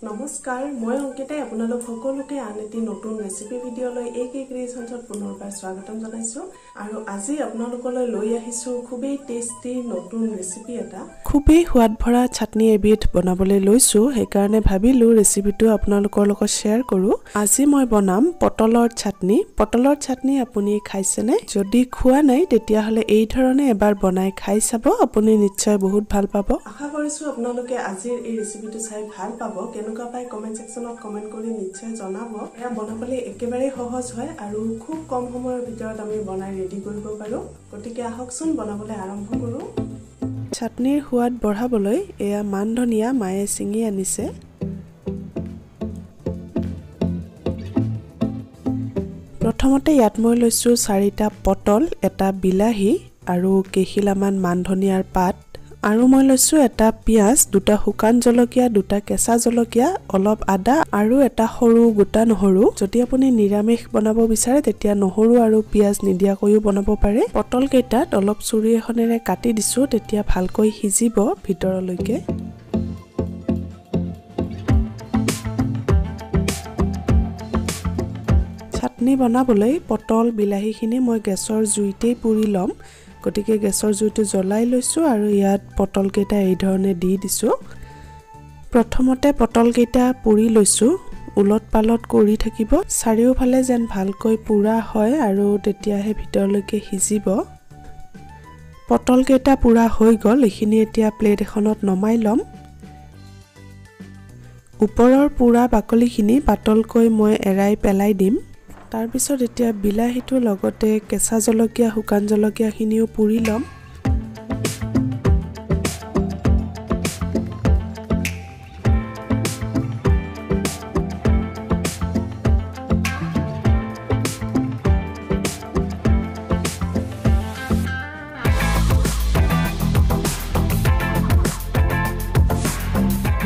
নমস্কাৰ মই অংকিতাই আপোনালোক সকলোকে আন এটি নতুন ৰেচিপি ভিডিঅ লৈ একে ক্ৰিয়েচনছত পুনৰবাৰ স্বাগতম জনাইছো আৰু আজি আপোনালোকলৈ লৈ আহিছো খুবেই টেষ্টি নতুন ৰেচিপি এটা খুবেই সোৱাদ ভৰা চাটনি এবিধ বনাবলৈ লৈছো সেইকাৰণে ভাবিলো ৰেচিপিটো আপোনালোকৰ লগত শেয়াৰ কৰো আজি মই বনাম পটলৰ চাটনি আপুনি খাইছেনে যদি খোৱা নাই তেতিয়া হলে এই ধৰণে এবাৰ বনাই খাই চাব আপুনি নিশ্চয় বহুত ভাল পাব আশা কৰিছো আপোনালোকে আজিৰ এই ৰেচিপিটো চাই ভাল পাব কেনেকুৱা পাই কমেন্ট সেকশনত কমেন্ট কৰি নিশ্চয় জনাব এয়া বনাবলৈ একেবাৰে সহজ হয় আৰু খুব কম সময়ৰ ভিতৰত আমি বনাই ৰেডি কৰিব পাৰো গতিকে আহকচোন বনাবলৈ আৰম্ভ কৰো চাটনিৰ সোৱাদ বঢ়াবলৈ এয়া মান ধনিয়া মায়ে চিঙি আনিছে প্ৰথমতে ইয়াত মই লৈছো 4টা পটল এটা বিলাহী আৰু কেখিলামান মান ধনিয়াৰ পাত আৰু মই লৈছো এটা পিয়াজ দুটা শুকান জলকীয়া দুটা কেঁচা জলকীয়া অলপ আদা আৰু এটা সৰু গোটা নহৰু যদি আপুনি নিৰামিষ বনাব বিচাৰে তেতিয়া নহৰু আৰু পিয়াজ নিদিয়াকৈও বনাব পাৰে পটল কেইটাত অলপ চুৰি এখনেৰে কাটি দিছো তেতিয়া ভালকৈ সিজিব ভিতৰলৈকে চাটনি বনাবলৈ পটল বিলাহীখিনি মই গেছৰ জুইতেই পুৰি লম গতিকে গেছৰ জুইটো জ্বলাই লৈছো আৰু ইয়াত পটল কেইটা এই ধৰণে দি দিছো প্ৰথমতে পটল কেইটা পুৰি লৈছো উলট পালট কৰি থাকিব চাৰিওফালে যেন ভালকৈ পুৰা হয় আৰু তেতিয়াহে ভিতৰলৈকে সিজিব পটল কেইটা পুৰা হৈ গল এখিনি এতিয়া প্লেট এখনত নমাই লম ওপৰৰ পুৰা বাকলিখিনি পাতলকৈ মই এৰাই পেলাই দিম তাৰ পিছত এতিয়া বিলাহীটো লগতে কেঁচা জলকীয়া শুকান জলকীয়াখিনিও পুৰি লম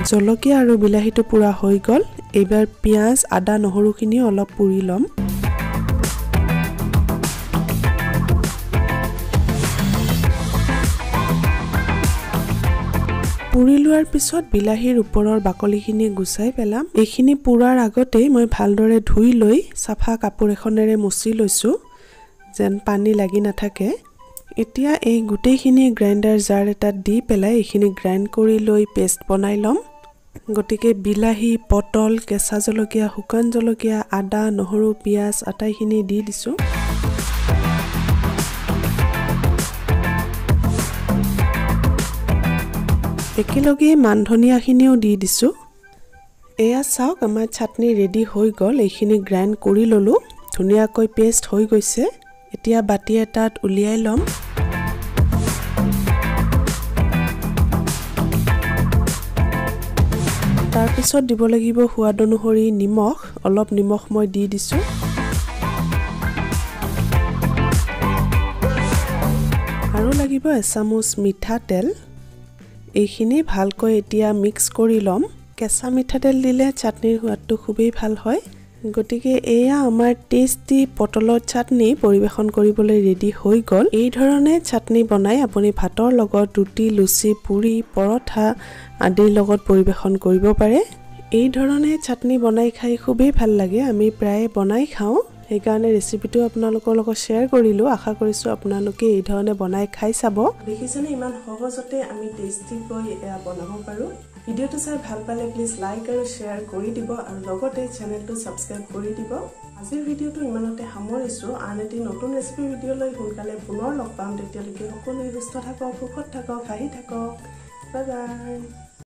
জলকীয়া আৰু বিলাহীটো পুৰা হৈ গল এইবাৰ পিয়াজ আদা নহৰুখিনি অলপ পুৰি লম পুৰি লোৱাৰ পিছত বিলাহীৰ ওপৰৰ বাকলিখিনি গুচাই পেলাম এইখিনি পুৰাৰ আগতে মই ভালদৰে ধুই লৈ সাফা কাপোৰ এখনেৰে মুছি লৈছো যেন পানী লাগি নাথাকে এতিয়া এই গুটেইখিনি গ্ৰাইণ্ডাৰ জাৰ এটাত দি পেলাই এইখিনি গ্ৰাইণ্ড কৰি লৈ পেষ্ট বনাই লম গতিকে বিলাহী পটল কেঁচা জলকীয়া শুকান জলকীয়া আদা নহৰু পিয়াজ আটাইখিনি দি দিছো একেলগে মান ধনিয়াখিনিও দি দিছো এয়া চাওক আমাৰ চাটনি ৰেডি হৈ গল এইখিনি গ্ৰাইণ্ড কৰি ললো ধুনীয়াকৈ পেষ্ট হৈ গৈছে এতিয়া বাটি এটাত উলিয়াই লম তাৰ পিছত দিব লাগিব সোৱাদ অনুসৰি নিমখ অলপ নিমখ মই দি দিছো আৰু লাগিব এচামুচ মিঠা তেল এইখিনি ভালকৈ এতিয়া মিক্স কৰি লম কেঁচা মিঠাতেল দিলে চাটনিৰ সোৱাদটো খুবেই ভাল হয় গতিকে এয়া আমাৰ টেষ্টি পটলৰ চাটনি পৰিবেশন কৰিবলৈ ৰেডি হৈ গল এই ধৰণে চাটনি বনাই আপুনি ভাতৰ লগত ৰুটি লুচি পুৰি পৰঠা আদিৰ লগত পৰিবেশন কৰিব পাৰে এই ধৰণে চাটনি বনাই খাই খুবেই ভাল লাগে আমি প্ৰায় বনাই খাওঁ সেইকাৰণে ৰেচিপিটো আপোনালোকৰ লগত শেয়াৰ কৰিলো আশা কৰিছো আপোনালোকে এই ধৰণে বনাই খাই চাব দেখিছেনে ইমান সহজতে আমি টেষ্টিকৈ এয়া বনাব পাৰো ভিডিঅটো চাই ভাল পালে প্লিজ লাইক আৰু শেয়াৰ কৰি দিব আৰু লগতে চেনেলটো সাবস্ক্ৰাইব কৰি দিব আজিৰ ভিডিঅটো ইমানতে সামৰিছো আন এটি নতুন ৰেচিপি ভিডিঅ লৈ সোনকালে পুনৰ লগ পাম তেতিয়ালৈকে সকলোৱে সুস্থ থাকক সুখত থাকক হাঁহি থাকক বাই বাই